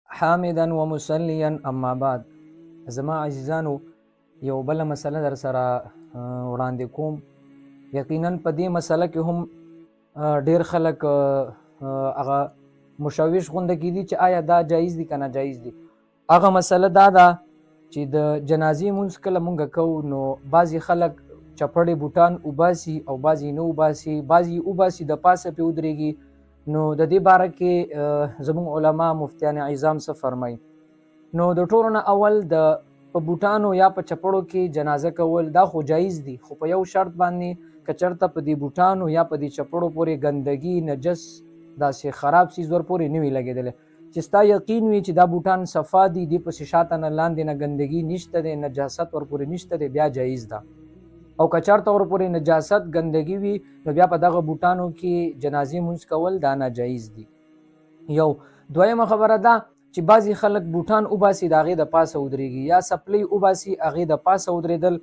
حامدا ومسليا اما بعد. زما عزیزانو یو بل مسله در سره وړاندې کوم. یقینا په دې مسله کې هم ډیر خلک هغه مشوش غونډه کیدي چې آیا دا جایز دي که ناجایز دي. هغه مسله دا ده چې د جنازې مونځ کله مونږ کوو نو بعضې خلک چپړې بوټان وباسي او بعضې نه وباسي، بعضې وباسي د پاسه پې ودرېږي. نو د دې باره کې زموږ علما مفتیان اعظام څه فرمایي؟ نو د ټولو نه اول د په بوټانو یا په چپړو کې جنازه کول دا خو جایز دي، خو په یو شرط باندې که چېرته په دې بوټانو یا په دې چپړو پورې ګندګي نجس داسې خراب څیز ور پورې نه وي لګېدلی چې ستا یقین وي چې دا بوټان صفا دي، دې پسې شاته نه لاندې نه ګندګي نشته دی، نجاست ور پورې نشته دی، بیا جایز ده. او که چېرته ور پورې نجاست ګندګي وي نو بیا په دغه بوټانو کې جنازې مونځ کول دا ناجایز دي. یو دویمه خبره ده چې بعضې خلک بوټان وباسي د هغې د پاسه ودرېږي، یا سپلۍ وباسي هغې د پاسه ودرېدل،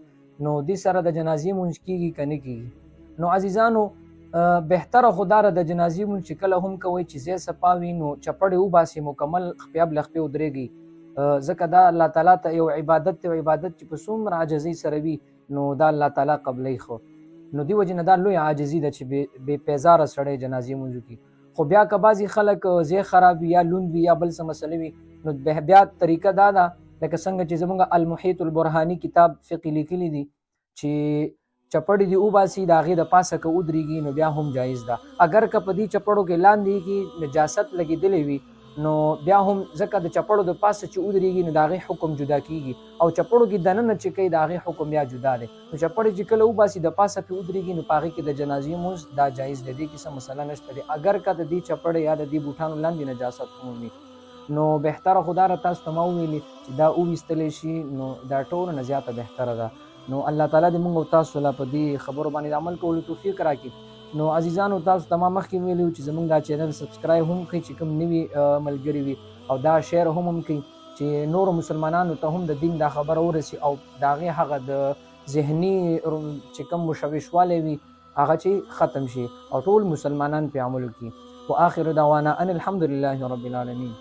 نو دې سره د جنازې مونځ کېږي که نه کېږي؟ نو عزیزانو بهتره خو دا د جنازې مونځ چې کله هم کوئ چې ځای صفا وي نو چپړې وباسي، مکمل خپیا بلخپې ودرېږي، ځکه دا الله تعالی ته یو عبادت دی، او عبادت چې په څومره عاجزۍ سره وي نو دا الله تعالی قبلوي. خو نو دې وجې نه دا لوی عاجزي ده چې بې پیزاره سړی جنازې مونځ وکړي. خو بیا که بعضې خلک ځای خراب وي یا لوند وي یا بل څه مسله وي نو بیا طریقه دا ده لکه څنګه چې زموږ المحیط البرهاني کتاب فقې لیکلی دي چې چپړې دې وباسي د هغې د پاسه که ودرېږي نو بیا هم جایز ده. اگر که په دې چپړو کې لاندې کې نجاست لګېدلی وي نو بیا هم ځکه د چپړو د پاسه چې ودرېږي نو د هغې حکم جدا کېږي، او چپړو کې دننه چې کوي د هغې حکم بیا جدا دی. نو چپړې چې کله وباسي د پاسه پې ودرېږي نو په هغې کې د جنازې مونځ دا جایز دی، دې کې څه مسله نشته دی. اگر که د دې چپړې یا د دې بوټانو لاندې نجاست هم وي نو بهتره خو دا را تاسو ته ما وویلي چې دا وویستلی شي نو دا ټولو نه زیاته بهتره ده. نو الله تعالی دې مونږ او تاسو له په دې خبرو باندې د عمل کولو توفیق راکړي. نو عزیزانو تاسو ته ما مخکې ویلي وو چې زموږ دا چینل سبسکرایب هم کړئ چې کوم نوي ملګري وي، او دا شیر هم کړئ چې نورو مسلمانانو ته هم د دین دا خبره ورسي او د هغې هغه د ذهني چې کوم مشوشوالی وي هغه چې ختم شي او ټول مسلمانان پرې عمل وکړي. واخر دعوانا ان الحمد لله رب العالمین.